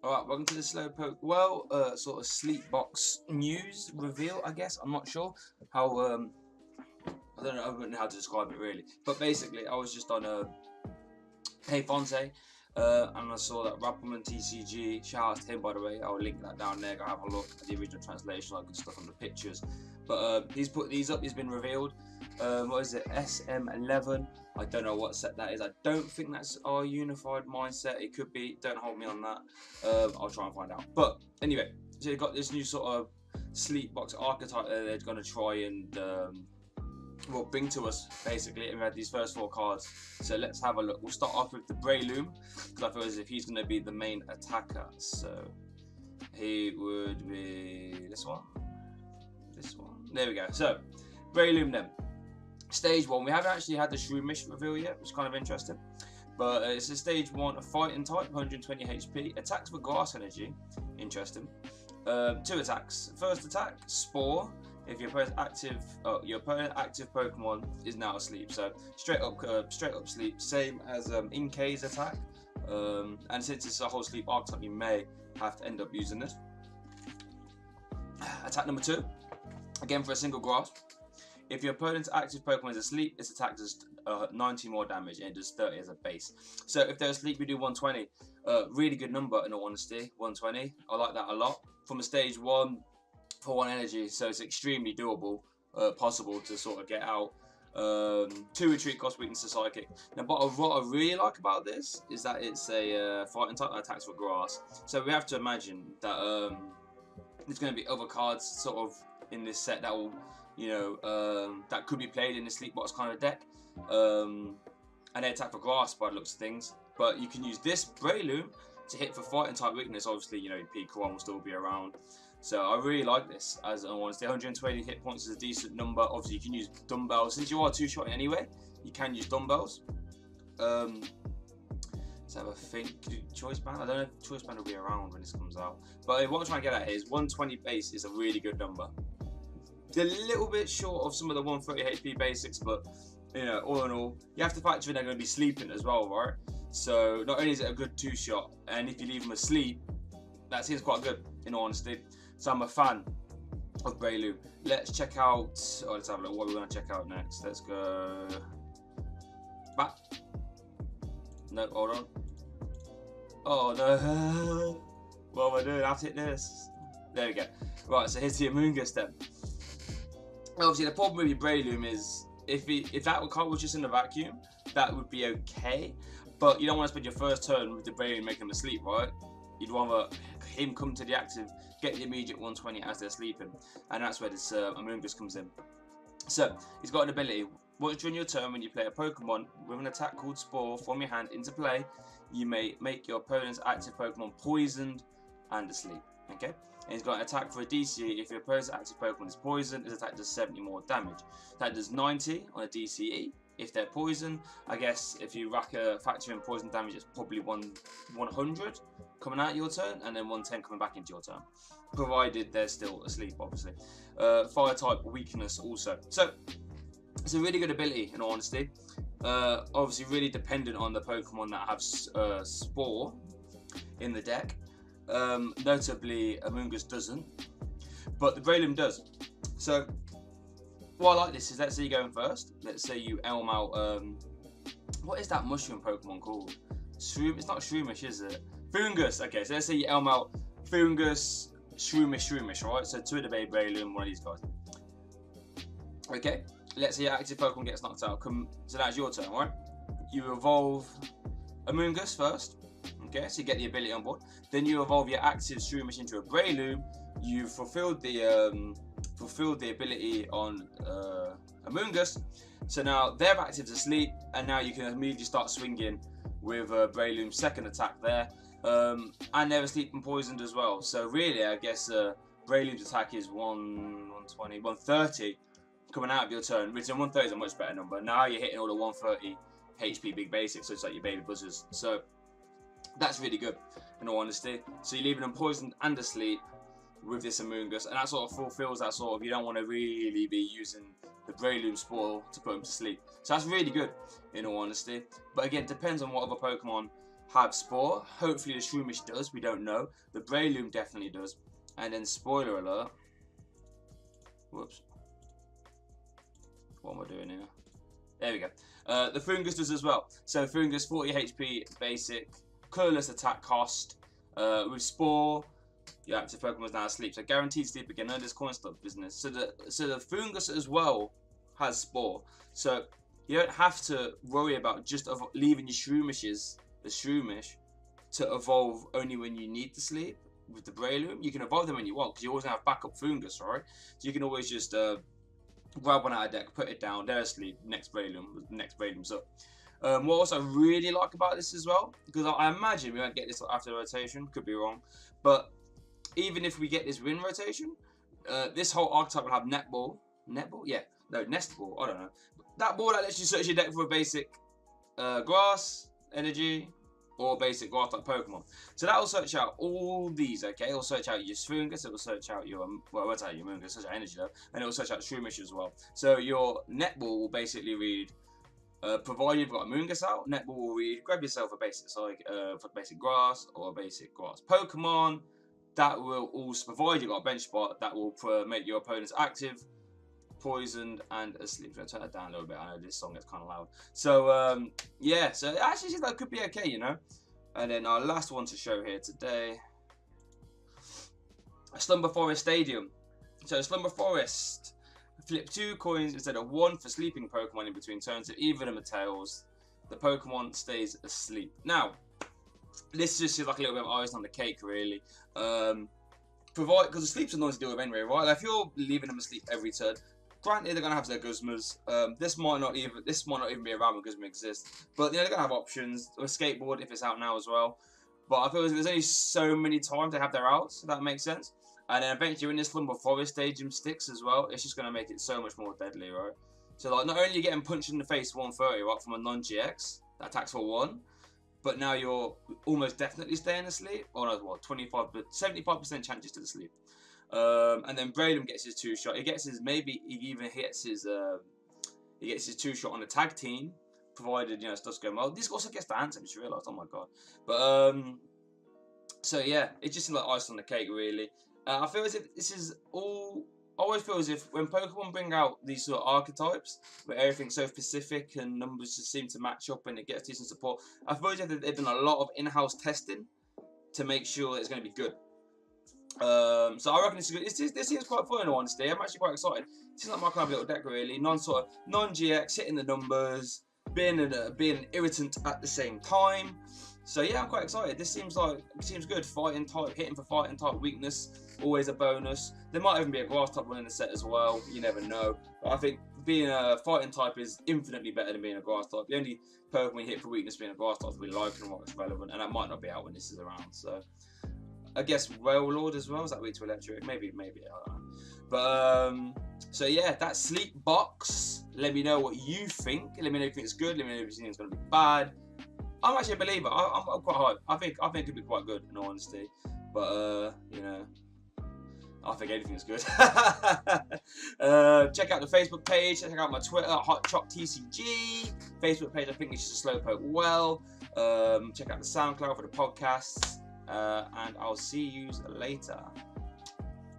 Alright, welcome to the Slowpoke sort of sleep box news reveal, I guess. I'm not sure how, I don't know how to describe it really. But basically, I was just on Hey Fonse, and I saw that Rappelman TCG, shout out to him by the way, I'll link that down there, go have a look at the original translation, like good stuff on the pictures. But he's put these up, he's been revealed. What is it, SM11, I don't know what set that is, I don't think that's our unified mindset, it could be, don't hold me on that, I'll try and find out. But anyway, so you've got this new sort of sleep box archetype that they're going to try and bring to us basically, and we had these first 4 cards, so let's have a look. We'll start off with the Breloom, because I feel as if he's going to be the main attacker, so he would be this one, there we go. So Breloom then, stage 1, we haven't actually had the Shroomish reveal yet, which is kind of interesting, but it's a stage 1, a fighting type, 120 HP, attacks with grass energy, interesting. 2 attacks, first attack, Spore. If your opponent's active Pokemon is now asleep, so straight up sleep, same as Inkay's attack. And since it's a whole sleep archetype, you may have to end up using this. Attack number 2, again for a single grasp. If your opponent's active Pokemon is asleep, its attack does 90 more damage and it does 30 as a base. So if they're asleep, we do 120. Really good number in all honesty, 120. I like that a lot. From a stage 1. For 1 energy, so it's extremely doable, possible to sort of get out. 2 retreat cost, weakness to psychic. Now, but what I really like about this is that it's a fighting type that attacks with grass. So we have to imagine that there's going to be other cards sort of in this set that will, you know, that could be played in the sleep box kind of deck, and they attack for grass by the looks of things. But you can use this Breloom to hit for fighting type weakness. Obviously, you know, P1 will still be around. So I really like this, as I want to say. 120 hit points is a decent number. Obviously, you can use dumbbells. Since you are 2-shot anyway, you can use dumbbells. Let's have a think. Choice band? I don't know if choice band will be around when this comes out. But what I'm trying to get at here is 120 base is a really good number. It's a little bit short of some of the 130 HP basics, but you know, all in all, you have to factor in they're going to be sleeping as well, right? So not only is it a good 2-shot, and if you leave them asleep, that seems quite good, in all honesty. So I'm a fan of Breloom. Let's check out, let's have a look what we're going to check out next. Let's go back. No, hold on. Oh no. What am I doing? I have to hit this. There we go. Right, so here's the Amoonguss then. Obviously the problem with your Breloom is if that card was just in a vacuum, that would be okay. But you don't want to spend your first turn with the Breloom making them asleep, right? You'd rather him come to the active, get the immediate 120 as they're sleeping, and that's where this Amoonguss comes in. So he's got an ability. Once during your turn, when you play a Pokemon with an attack called Spore from your hand into play, you may make your opponent's active Pokemon poisoned and asleep. Okay, and he's got an attack for a DCE. If your opponent's active Pokemon is poisoned, his attack does 70 more damage. That does 90 on a DCE. If they're poisoned, I guess if you factor in poison damage, it's probably 100 coming out your turn, and then 110 coming back into your turn, provided they're still asleep, obviously. Fire type weakness also. So it's a really good ability, in all honesty. Obviously, really dependent on the Pokemon that have Spore in the deck. Notably, Amoonguss doesn't, but the Breloom does. So what I like this is, let's say you're going first. Let's say you elm out, what is that mushroom Pokemon called? It's not Shroomish, is it? Foongus. Okay, so let's say you elm out Foongus, Shroomish, right? So 2 of the baby Breloom, 1 of these guys. Okay, let's say your active Pokemon gets knocked out. So that's your turn, right? You evolve Amoonguss first. Okay, so you get the ability on board. Then you evolve your active Shroomish into a Breloom. You've fulfilled the ability on Amoonguss, so now their active's asleep, and now you can immediately start swinging with Breloom's second attack there, and they're asleep and poisoned as well. So really, I guess Breloom's attack is 120, 130 coming out of your turn, which 130 is a much better number. Now you're hitting all the 130 HP big basics, so it's like your baby buzzers. So that's really good, in all honesty. So you're leaving them poisoned and asleep with this Amoonguss, and that sort of fulfills that sort of, you don't want to really be using the Breloom Spore to put him to sleep. So that's really good, in all honesty. But again, it depends on what other Pokemon have Spore. Hopefully the Shroomish does, we don't know. The Breloom definitely does. And then spoiler alert. Whoops. What am I doing here? There we go. The Fungus does as well. So Fungus 40 HP basic, colorless attack cost. With Spore, your active Pokemon's now asleep. So guaranteed sleep again, no this coin stuff business. So the Fungus as well has Spore. So you don't have to worry about just leaving your Shroomishes, the Shroomish, to evolve only when you need to sleep. With the Breloom, you can evolve them when you want, because you always have backup Fungus, right? So you can always just grab one out of deck, put it down, they're asleep, next Breloom's up. What also I really like about this as well, because I imagine we won't get this after the rotation, could be wrong, but even if we get this win rotation, this whole archetype will have Netball, yeah, no, Nest Ball, I don't know. That ball that lets you search your deck for a basic grass, energy, or basic grass type Pokemon. So that will search out all these, okay? It will search out your Fungus, it will search out your, well, it won't tell you your Moongus, search out energy though, and it will search out Shroomish as well. So your Netball will basically read, provided you've got a Moongus out, Netball will read, grab yourself a basic, for basic grass or a basic grass Pokemon. That will also, provide you've got a bench spot, that will make your opponents active, poisoned, and asleep. So I'll turn that down a little bit. I know this song gets kind of loud. So yeah, so it actually seems like it could be okay, you know. And then our last one to show here today, a Slumber Forest Stadium. So Slumber Forest, flip 2 coins instead of 1 for sleeping Pokemon in between turns. If either of them are tails, the Pokemon stays asleep. Now, this just is like a little bit of ice on the cake, really. Because the sleep's annoying to deal with anyway, right? Like if you're leaving them asleep every turn, granted they're gonna have their Guzmas. This might not even be around when Guzma exists, but you know, they're gonna have options. Or a skateboard if it's out now as well. But I feel like there's only so many times they have their outs, if that makes sense. And then eventually when this Slumber Forest Stadium sticks as well, it's just gonna make it so much more deadly, right? So like not only are you getting punched in the face 130, right, from a non-GX that attacks for 1, but now you're almost definitely staying asleep. Or no, what, 75% chances to the sleep. And then Breloom gets his 2-shot. He gets his, maybe he even gets his 2-shot on the tag team, provided, you know, stuff's going well. This also gets the answer, I just realised, oh my god. But so yeah, it just seems like ice on the cake, really. I feel as if this is all. I always feel as if when Pokemon bring out these sort of archetypes, where everything's so specific and numbers just seem to match up and it gets decent support, I feel as if they've done a lot of in-house testing to make sure it's going to be good. So I reckon this is good. This seems quite fun in all honesty. I'm actually quite excited. It seems like my kind of little deck, really. Non-GX, hitting the numbers, being an irritant at the same time. So yeah, I'm quite excited. This seems good. Fighting type, hitting for fighting type weakness, always a bonus. There might even be a grass type one in the set as well. You never know. But I think being a fighting type is infinitely better than being a grass type. The only Pokemon you hit for weakness being a grass type is really Lycan, what's relevant, and that might not be out when this is around. So I guess Wailord as well. Is that weak to electric? Maybe. I don't know. But so yeah, that sleep box. Let me know what you think. Let me know if you think it's good. Let me know if you think it's going to be bad. I'm actually a believer. I'm quite hyped. I think it could be quite good in all honesty. But you know, I think anything's good. Check out the Facebook page. Check out my Twitter, HotChopTCG. Facebook page, I think it's just a Slowpoke well. Check out the SoundCloud for the podcasts. And I'll see you later.